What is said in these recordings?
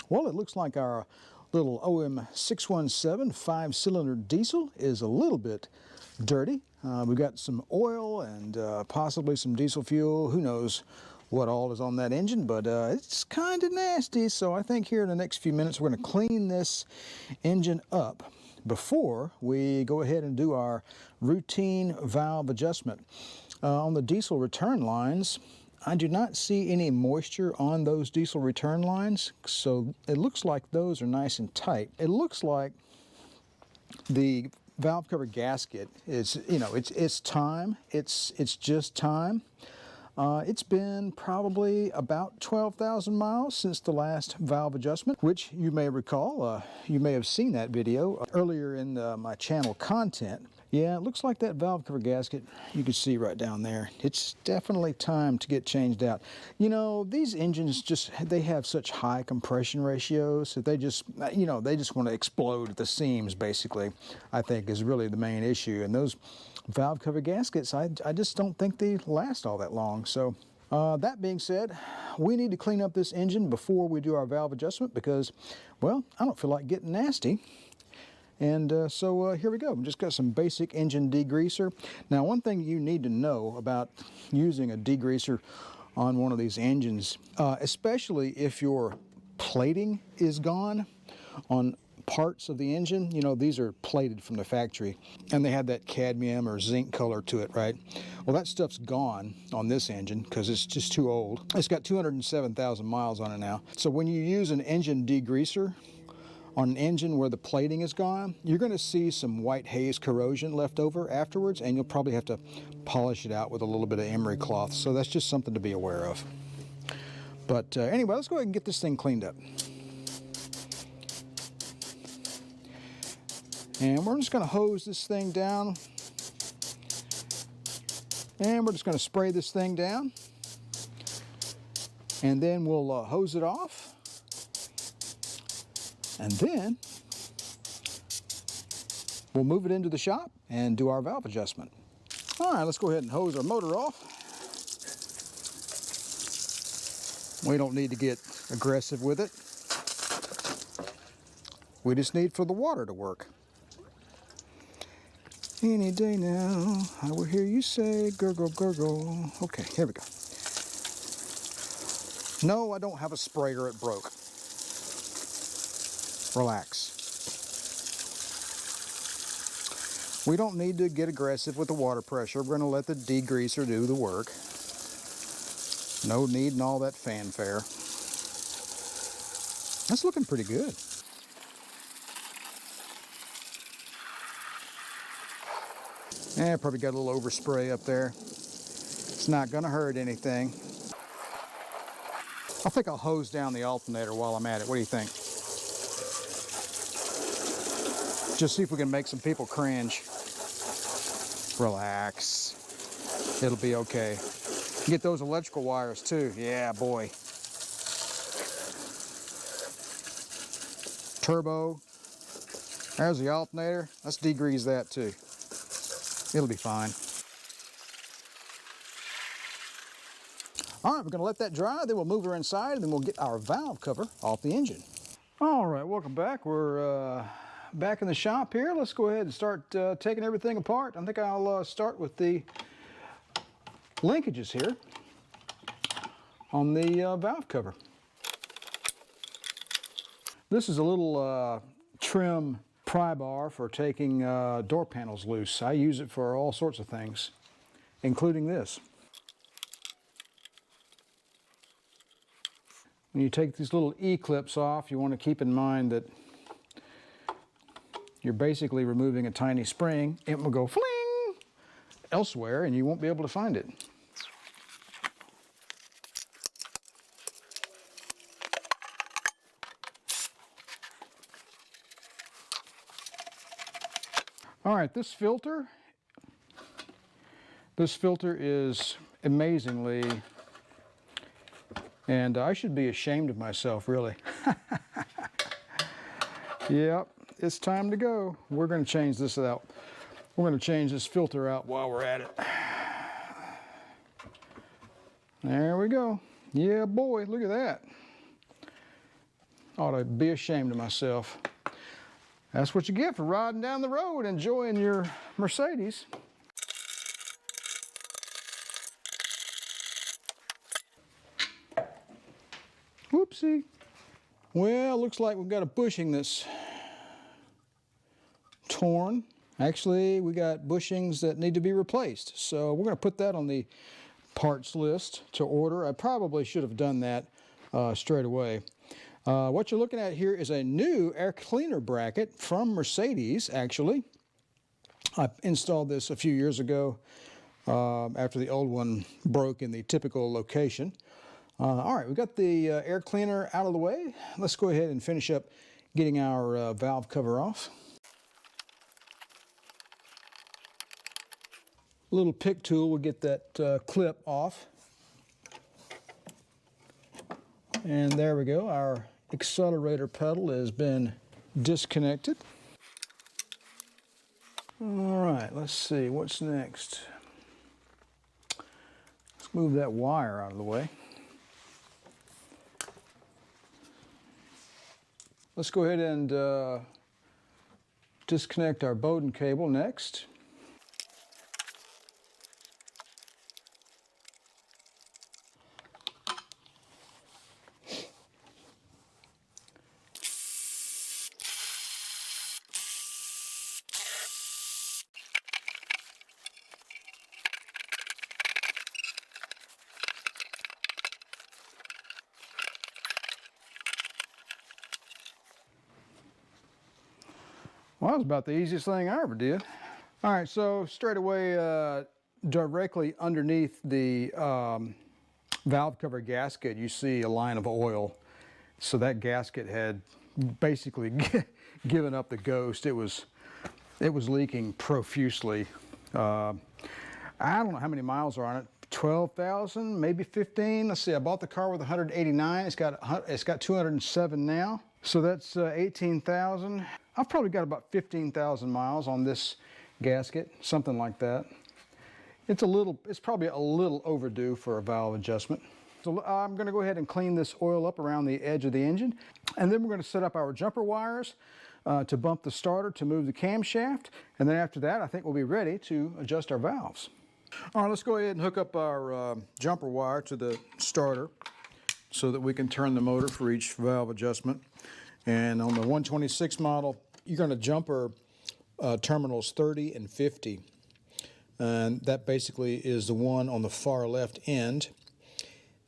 Well, it looks like our little OM617 5-cylinder diesel is a little bit dirty. We've got some oil and possibly some diesel fuel. Who knows what all is on that engine, but it's kind of nasty. So I think here in the next few minutes we're going to clean this engine up before we go ahead and do our routine valve adjustment. On the diesel return lines, I do not see any moisture on those diesel return lines, so it looks like those are nice and tight. It looks like the valve cover gasket is, it's time. It's just time. It's been probably about 12,000 miles since the last valve adjustment, which you may recall. You may have seen that video earlier in my channel content. Yeah, it looks like that valve cover gasket, you can see right down there. It's definitely time to get changed out. You know, these engines they have such high compression ratios that they just want to explode at the seams, basically, I think is really the main issue. And those valve cover gaskets, I just don't think they last all that long. So that being said, we need to clean up this engine before we do our valve adjustment because, well, I don't feel like getting nasty. And so here we go. We just got some basic engine degreaser. Now, one thing you need to know about using a degreaser on one of these engines, especially if your plating is gone on parts of the engine. You know, these are plated from the factory and they have that cadmium or zinc color to it, right? Well, that stuff's gone on this engine because it's just too old. It's got 207,000 miles on it now. So when you use an engine degreaser on an engine where the plating is gone, you're going to see some white haze corrosion left over afterwards, and you'll probably have to polish it out with a little bit of emery cloth. So that's just something to be aware of. But anyway, let's go ahead and get this thing cleaned up. And we're just going to hose this thing down. And we're just going to spray this thing down. And then we'll hose it off. And then we'll move it into the shop and do our valve adjustment. All right, let's go ahead and hose our motor off. We don't need to get aggressive with it. We just need for the water to work. Any day now, I will hear you say, gurgle, gurgle. Okay, here we go. No, I don't have a sprayer, it broke. Relax. We don't need to get aggressive with the water pressure. We're going to let the degreaser do the work. No need in all that fanfare. That's looking pretty good. Probably got a little overspray up there. It's not going to hurt anything. I think I'll hose down the alternator while I'm at it. What do you think? Just see if we can make some people cringe. Relax. It'll be okay. Get those electrical wires too. Yeah, boy. Turbo. There's the alternator. Let's degrease that too. It'll be fine. All right, we're going to let that dry, then we'll move her inside, and then we'll get our valve cover off the engine. All right, welcome back. We're back in the shop here. Let's go ahead and start taking everything apart. I think I'll start with the linkages here on the valve cover. This is a little trim pry bar for taking door panels loose. I use it for all sorts of things, including this. When you take these little E-clips off, you want to keep in mind that you're basically removing a tiny spring. It will go fling elsewhere and you won't be able to find it. All right, this filter is amazingly, and I should be ashamed of myself, really. Yep, it's time to go. We're going to change this out. We're going to change this filter out while we're at it. There we go. Yeah, boy, look at that. Ought to be ashamed of myself. That's what you get for riding down the road enjoying your Mercedes. Whoopsie. Well, looks like we've got a bushing that's torn. Actually, we got bushings that need to be replaced. So we're going to put that on the parts list to order. I probably should have done that straight away. What you're looking at here is a new air cleaner bracket from Mercedes, actually. I installed this a few years ago after the old one broke in the typical location. All right, we've got the air cleaner out of the way. Let's go ahead and finish up getting our valve cover off. A little pick tool will get that clip off. And there we go, our accelerator pedal has been disconnected. All right, let's see, what's next? Let's move that wire out of the way. Let's go ahead and disconnect our Bowden cable next. Well, that was about the easiest thing I ever did. All right, so straight away, directly underneath the valve cover gasket, you see a line of oil. So that gasket had basically given up the ghost. It was leaking profusely. I don't know how many miles are on it. 12,000, maybe 15. Let's see, I bought the car with 189. It's got 207 now. So that's 18,000. I've probably got about 15,000 miles on this gasket, something like that. It's probably a little overdue for a valve adjustment. So I'm going to go ahead and clean this oil up around the edge of the engine. And then we're going to set up our jumper wires to bump the starter to move the camshaft. And then after that, I think we'll be ready to adjust our valves. All right, let's go ahead and hook up our jumper wire to the starter so that we can turn the motor for each valve adjustment. And on the 126 model, you're going to jumper terminals 30 and 50. And that basically is the one on the far left end,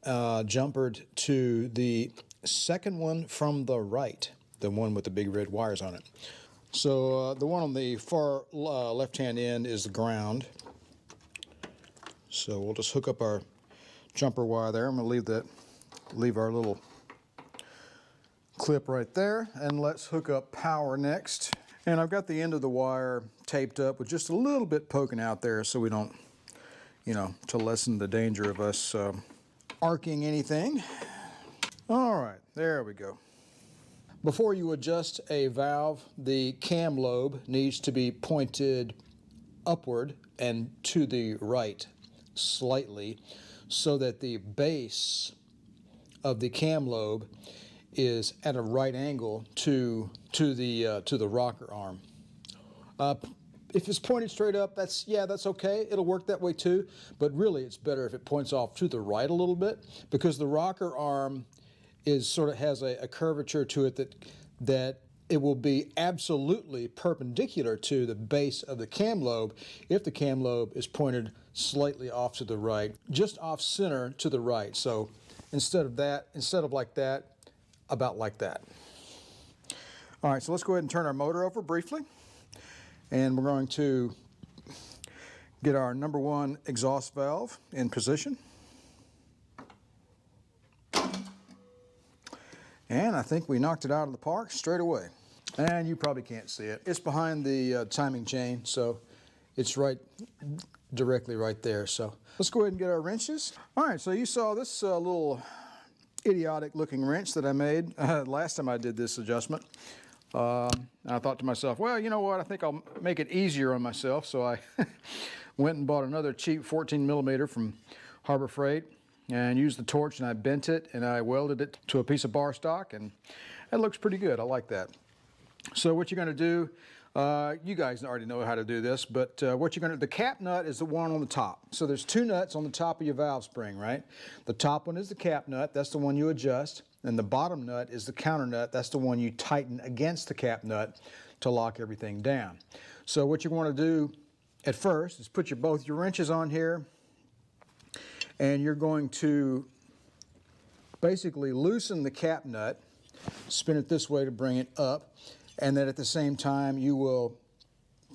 jumpered to the second one from the right, the one with the big red wires on it. So the one on the far left-hand end is the ground. So we'll just hook up our jumper wire there. I'm going to leave our little clip right there, and let's hook up power next. And I've got the end of the wire taped up with just a little bit poking out there so we don't, to lessen the danger of us arcing anything. All right, there we go. Before you adjust a valve, the cam lobe needs to be pointed upward and to the right slightly so that the base of the cam lobe is at a right angle to the rocker arm. If it's pointed straight up, that's okay. It'll work that way too. But really, it's better if it points off to the right a little bit, because the rocker arm has a curvature to it that it will be absolutely perpendicular to the base of the cam lobe if the cam lobe is pointed slightly off to the right, just off center to the right. So instead of like that, about like that. All right, so let's go ahead and turn our motor over briefly. And we're going to get our number one exhaust valve in position. And I think we knocked it out of the park straight away. And you probably can't see it. It's behind the timing chain, so it's directly right there. So let's go ahead and get our wrenches. All right, so you saw this little idiotic looking wrench that I made last time I did this adjustment. And I thought to myself, well, you know what, I think I'll make it easier on myself. So I went and bought another cheap 14 millimeter from Harbor Freight and used the torch, and I bent it and I welded it to a piece of bar stock, and That looks pretty good. I like that. So what you're going to do, you guys already know how to do this, but what you're going to, the cap nut is the one on the top. So there's two nuts on the top of your valve spring, right? The top one is the cap nut. That's the one you adjust. And the bottom nut is the counter nut. That's the one you tighten against the cap nut to lock everything down. So what you want to do at first is put both your wrenches on here, and you're going to basically loosen the cap nut, spin it this way to bring it up, and then at the same time you will,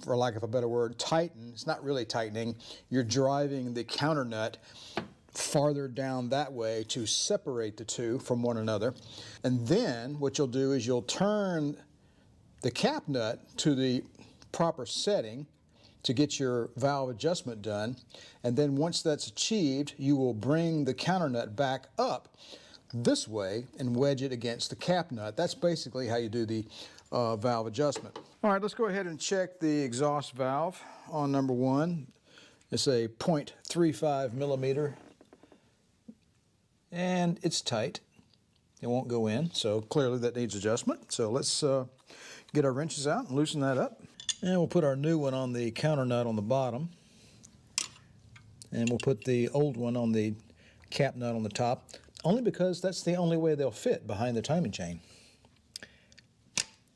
for lack of a better word, tighten. It's not really tightening. You're driving the counter nut farther down that way to separate the two from one another. And then what you'll do is you'll turn the cap nut to the proper setting to get your valve adjustment done. And then once that's achieved, you will bring the counter nut back up this way and wedge it against the cap nut. That's basically how you do the valve adjustment. All right, let's go ahead and check the exhaust valve on number one. It's a 0.35 millimeter, and it's tight. It won't go in, so clearly that needs adjustment. So let's get our wrenches out and loosen that up. And we'll put our new one on the counter nut on the bottom, and we'll put the old one on the cap nut on the top, only because that's the only way they'll fit behind the timing chain.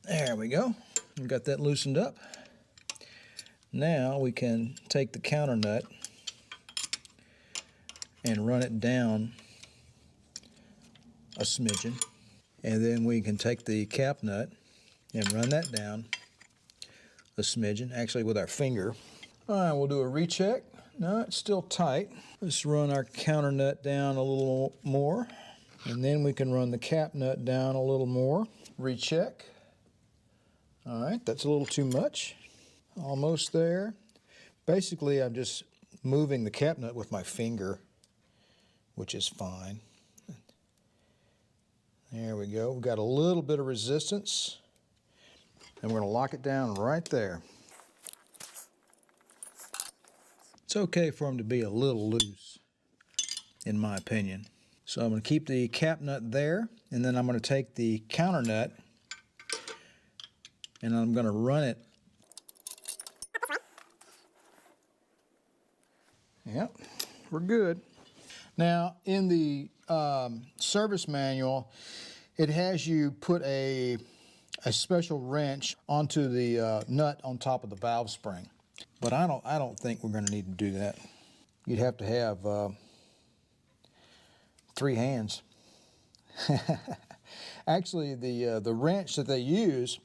There we go. We've got that loosened up. Now we can take the counter nut and run it down a smidgen, and then we can take the cap nut and run that down a smidgen, actually with our finger. All right, we'll do a recheck. No, it's still tight. Let's run our counter nut down a little more, and then we can run the cap nut down a little more. Recheck. All right, that's a little too much. Almost there. Basically, I'm just moving the cap nut with my finger, which is fine. There we go. We've got a little bit of resistance, and we're going to lock it down right there. It's okay for them to be a little loose, in my opinion. So I'm going to keep the cap nut there, and then I'm going to take the counter nut, and I'm going to run it. Yep, we're good. Now, in the service manual, it has you put a special wrench onto the nut on top of the valve spring. But I don't think we're going to need to do that. You'd have to have 3 hands. Actually, the wrench that they use,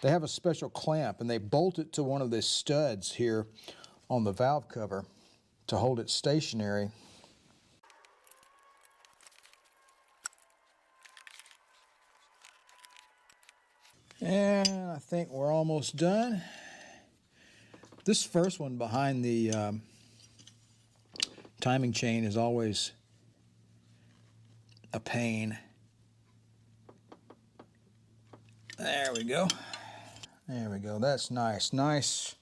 they have a special clamp, and they bolt it to one of the studs here on the valve cover to hold it stationary. And I think we're almost done. This first one behind the timing chain is always a pain. There we go. There we go. That's nice. Nice.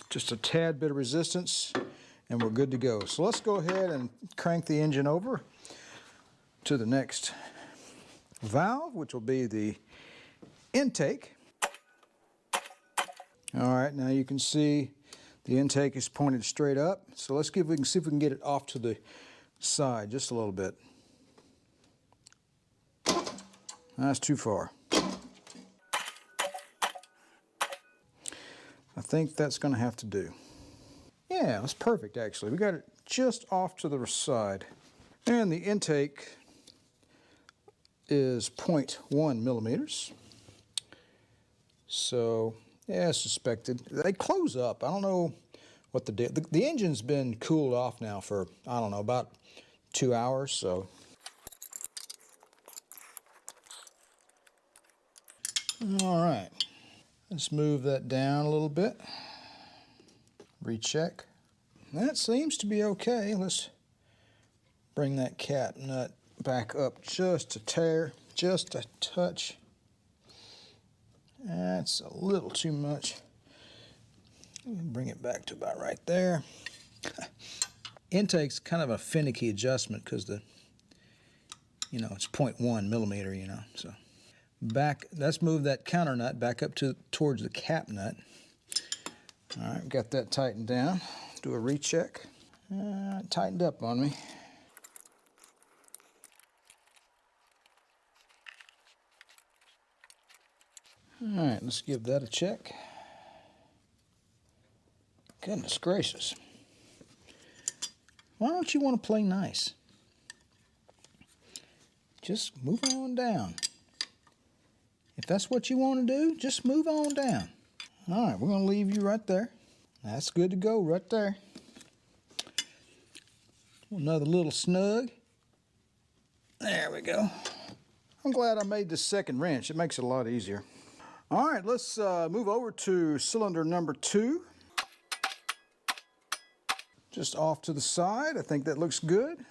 Just a tad bit of resistance, and we're good to go. So let's go ahead and crank the engine over to the next valve, which will be the intake. All right, now you can see the intake is pointed straight up. So let's see if we can get it off to the side just a little bit. That's too far. I think that's going to have to do. Yeah, that's perfect actually. We got it just off to the side. And the intake is 0.1 millimeters. So, yeah, as suspected. They close up. I don't know what the deal. The engine's been cooled off now for, I don't know, about 2 hours, so. All right. Let's move that down a little bit. Recheck. That seems to be okay. Let's bring that cap nut back up just a tear, just a touch. That's a little too much. Bring it back to about right there. Intake's kind of a finicky adjustment because it's 0.1 millimeter, so. back. Let's move that counter nut back up towards the cap nut. All right, got that tightened down. Do a recheck. Tightened up on me. All right, let's give that a check. Goodness gracious. Why don't you want to play nice? Just move on down. If that's what you want to do, just move on down. All right, we're going to leave you right there. That's good to go right there. Another little snug. There we go. I'm glad I made this second wrench. It makes it a lot easier. All right, let's move over to cylinder number 2. Just off to the side. I think that looks good.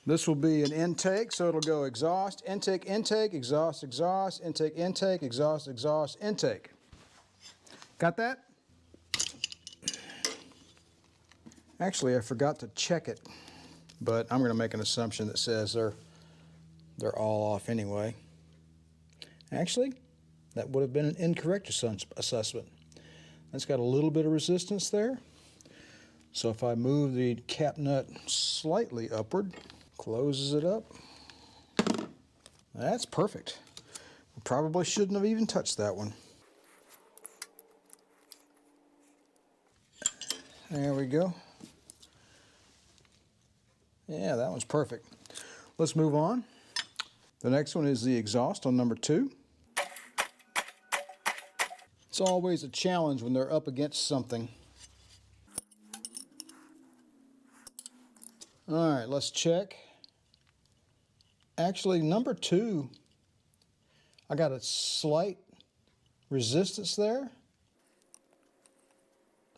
This will be an intake, so it'll go exhaust, intake, intake, exhaust, exhaust, intake, intake, exhaust, exhaust, intake. Got that? Actually, I forgot to check it, but I'm going to make an assumption that says they're all off anyway. Actually, that would have been an incorrect assessment. That's got a little bit of resistance there. So if I move the cap nut slightly upward, closes it up. That's perfect. Probably shouldn't have even touched that one. There we go. Yeah, that one's perfect. Let's move on. The next one is the exhaust on number 2. It's always a challenge when they're up against something. All right, let's check. Actually, number 2, I got a slight resistance there.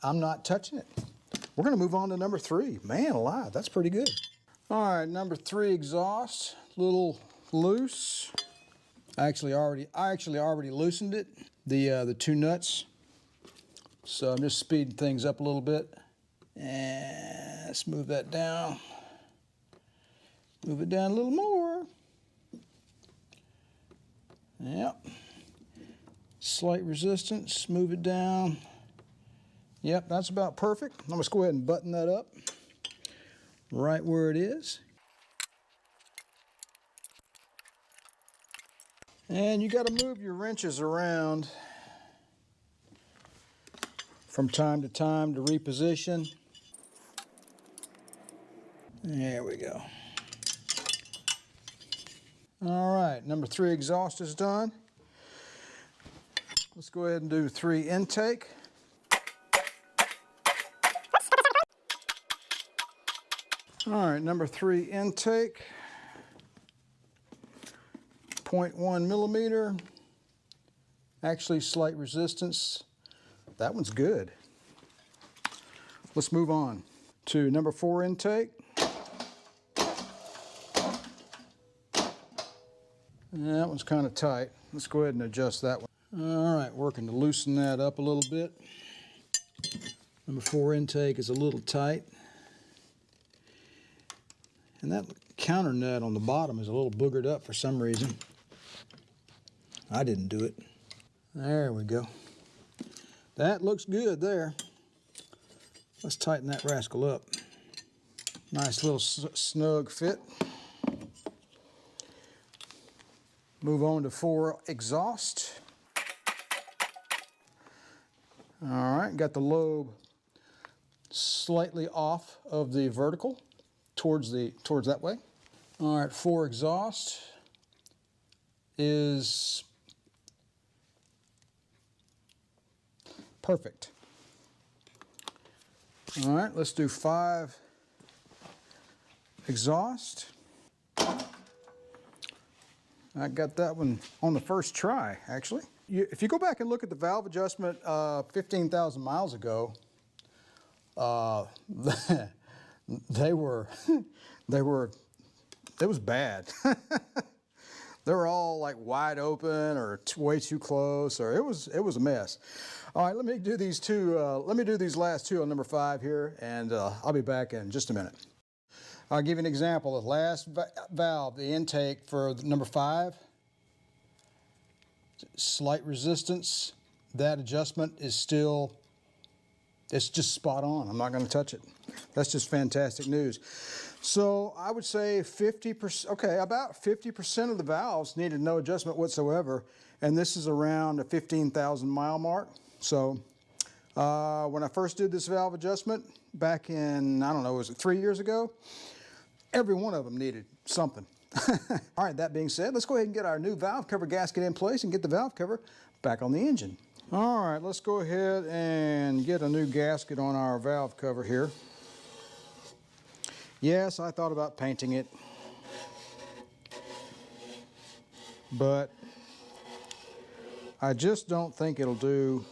I'm not touching it. We're going to move on to number 3. Man alive, that's pretty good. All right, number 3 exhaust, little loose. I actually already loosened it, the 2 nuts. So I'm just speeding things up a little bit. And let's move that down. Move it down a little more. Yep. Slight resistance, move it down. Yep, that's about perfect. I'm just go ahead and button that up right where it is. And you got to move your wrenches around from time to time to reposition. There we go. All right, number 3 exhaust is done. Let's go ahead and do 3 intake. All right, number 3 intake. 0.1 millimeter. Actually, slight resistance. That one's good. Let's move on to number 4 intake. That one's kind of tight. Let's go ahead and adjust that one. All right, working to loosen that up a little bit. Number 4 intake is a little tight. And that counter nut on the bottom is a little boogered up for some reason. I didn't do it. There we go. That looks good there. Let's tighten that rascal up. Nice little snug fit. Move on to 4 exhaust. All right, got the lobe slightly off of the vertical towards that way. All right, 4 exhaust is perfect. All right, let's do 5 exhaust. I got that one on the first try, actually. If you go back and look at the valve adjustment 15,000 miles ago, it was bad. They were all like wide open or way too close, or it was a mess. All right, let me do these last 2 on number 5 here, and I'll be back in just a minute. I'll give you an example. The last valve, the intake for number 5, slight resistance. That adjustment is still, it's just spot on. I'm not going to touch it. That's just fantastic news. So I would say 50%, okay, about 50% of the valves needed no adjustment whatsoever, and this is around a 15,000 mile mark. So when I first did this valve adjustment back in, I don't know, was it 3 years ago? Every one of them needed something. All right, that being said, let's go ahead and get our new valve cover gasket in place and get the valve cover back on the engine. All right, let's go ahead and get a new gasket on our valve cover here. Yes, I thought about painting it, but I just don't think it'll do.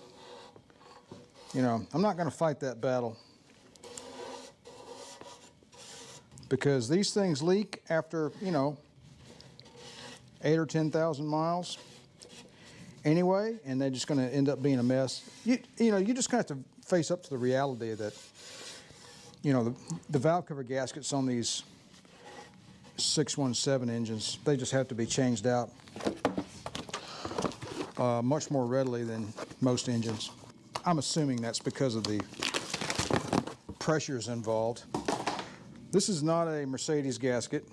You know, I'm not going to fight that battle because these things leak after, you know, 8 or 10,000 miles anyway, and they're just going to end up being a mess. You know, you just kind of have to face up to the reality that, you know, the valve cover gaskets on these 617 engines, they just have to be changed out much more readily than most engines. I'm assuming that's because of the pressures involved. This is not a Mercedes gasket.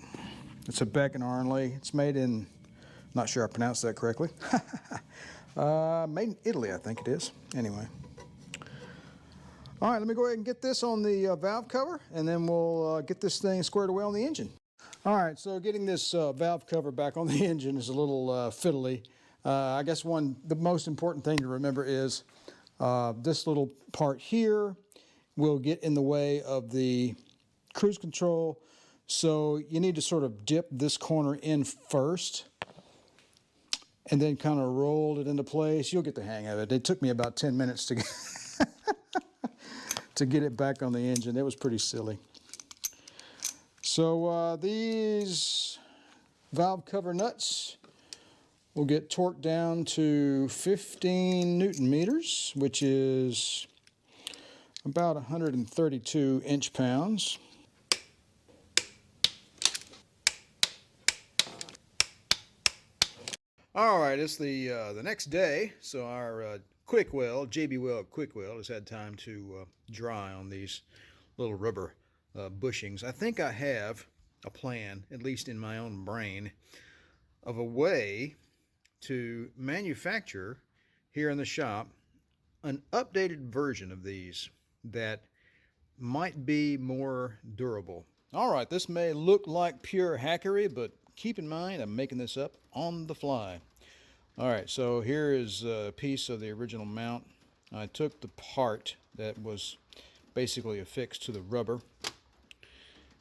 It's a Beck & Arnley. It's made in, not sure I pronounced that correctly. Made in Italy, I think it is. Anyway. All right, let me go ahead and get this on the valve cover, and then we'll get this thing squared away on the engine. All right, so getting this valve cover back on the engine is a little fiddly. I guess the most important thing to remember is this little part here will get in the way of the cruise control, so you need to sort of dip this corner in first and then kind of roll it into place. You'll get the hang of it. It took me about 10 minutes to get to get it back on the engine. It was pretty silly. So these valve cover nuts will get torqued down to 15 Newton meters, which is about 132 inch-pounds. All right, it's the next day, so our quick weld, JB Weld quick weld, has had time to dry on these little rubber bushings. I think I have a plan, at least in my own brain, of a way to manufacture here in the shop an updated version of these that might be more durable. All right, this may look like pure hackery, but keep in mind I'm making this up on the fly. All right, so here is a piece of the original mount. I took the part that was basically affixed to the rubber,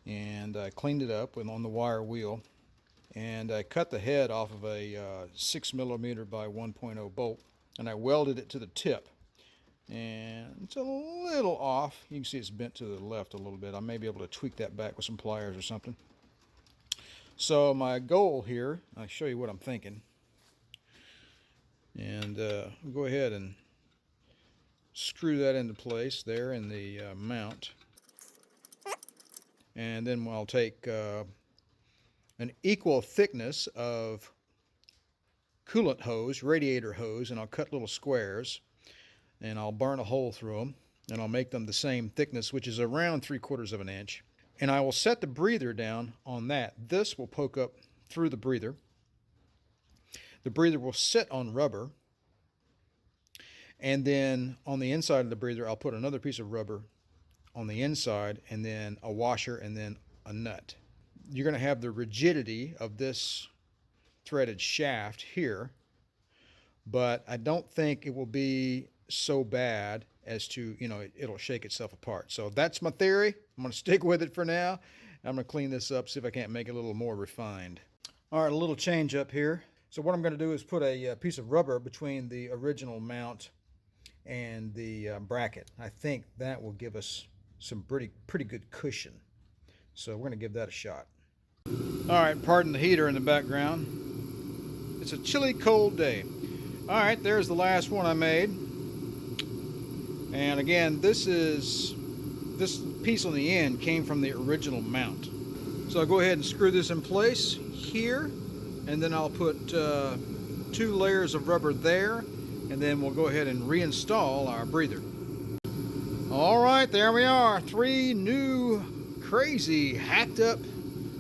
and I cleaned it up on the wire wheel, and I cut the head off of a 6mm by 1.0 bolt, and I welded it to the tip. And it's a little off. You can see it's bent to the left a little bit. I may be able to tweak that back with some pliers or something. So my goal here, I'll show you what I'm thinking. And we'll go ahead and screw that into place there in the mount. And then I'll take an equal thickness of coolant hose, radiator hose, and I'll cut little squares, and I'll burn a hole through them, and I'll make them the same thickness, which is around 3/4 of an inch. And I will set the breather down on that. This will poke up through the breather. The breather will sit on rubber, and then on the inside of the breather I'll put another piece of rubber on the inside, and then a washer, and then a nut. You're going to have the rigidity of this threaded shaft here, but I don't think it will be so bad as to, you know, it'll shake itself apart. So that's my theory. I'm going to stick with it for now. I'm going to clean this up, see if I can't make it a little more refined. All right, a little change up here. So what I'm going to do is put a piece of rubber between the original mount and the bracket. I think that will give us some pretty good cushion. So we're going to give that a shot. All right, pardon the heater in the background. It's a chilly, cold day. All right, there's the last one I made. And again, this piece on the end came from the original mount. So I'll go ahead and screw this in place here, and then I'll put 2 2 layers of rubber there, and then we'll go ahead and reinstall our breather. All right, there we are. 3 new crazy hacked up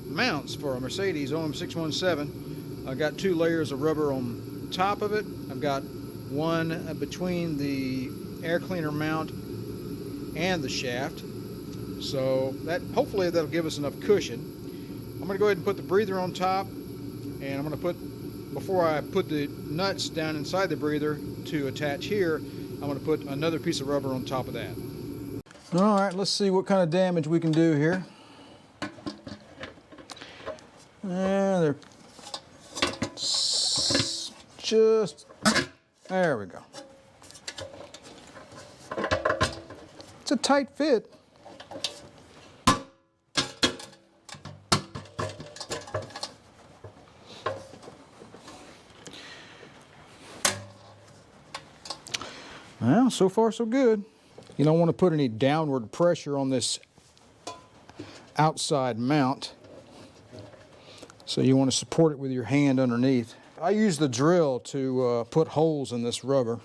mounts for a Mercedes OM617. I've got 2 layers of rubber on top of it. I've got one between the air cleaner mount and the shaft. So that hopefully that'll give us enough cushion. I'm going to go ahead and put the breather on top, and I'm going to put, before I put the nuts down inside the breather to attach here, I'm going to put another piece of rubber on top of that. All right, let's see what kind of damage we can do here. And they're just, there we go. It's a tight fit. Well, so far so good. You don't want to put any downward pressure on this outside mount, so you want to support it with your hand underneath. I use the drill to put holes in this rubber.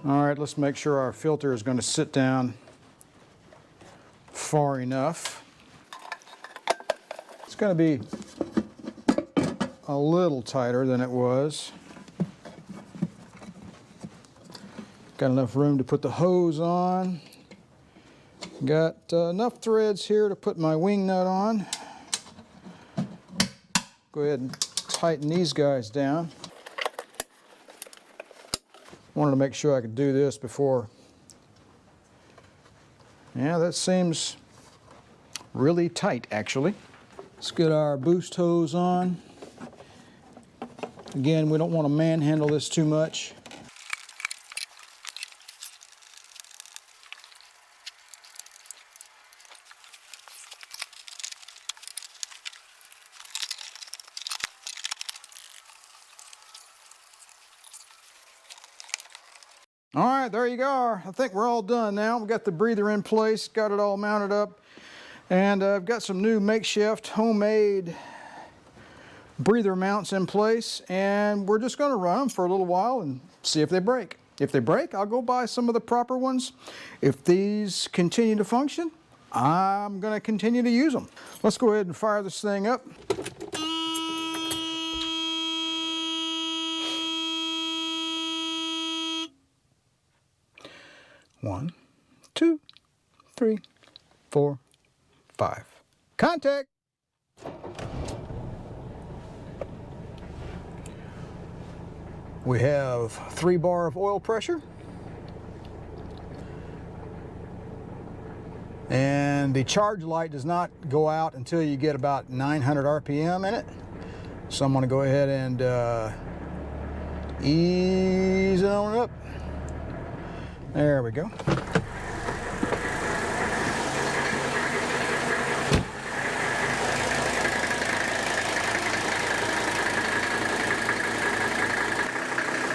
All right, let's make sure our filter is going to sit down far enough. It's going to be a little tighter than it was. Got enough room to put the hose on. Got enough threads here to put my wing nut on. Go ahead and tighten these guys down. Wanted to make sure I could do this before. Yeah, that seems really tight actually. Let's get our boost hose on. Again, we don't want to manhandle this too much. All right, there you go. I think we're all done now. We've got the breather in place, got it all mounted up, and I've got some new makeshift homemade breather mounts in place, and we're just going to run them for a little while and see if they break. If they break, I'll go buy some of the proper ones. If these continue to function, I'm going to continue to use them. Let's go ahead and fire this thing up. One, 2, 3, 4, 5. Contact! We have 3 bar of oil pressure. And the charge light does not go out until you get about 900 RPM in it. So I'm going to go ahead and ease it on up. There we go. All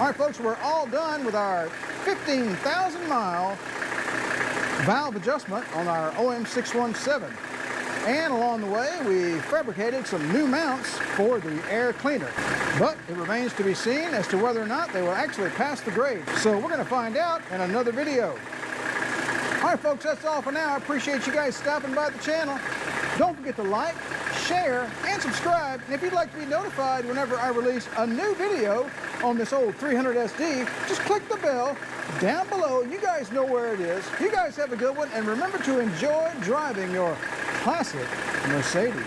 right, folks, we're all done with our 15,000 mile valve adjustment on our OM617. And along the way, we fabricated some new mounts for the air cleaner. But it remains to be seen as to whether or not they will actually pass the grade. So we're going to find out in another video. All right, folks, that's all for now. I appreciate you guys stopping by the channel. Don't forget to like, share, and subscribe. And if you'd like to be notified whenever I release a new video on this old 300 SD, just click the bell down below. You guys know where it is. You guys have a good one, and remember to enjoy driving your classic Mercedes.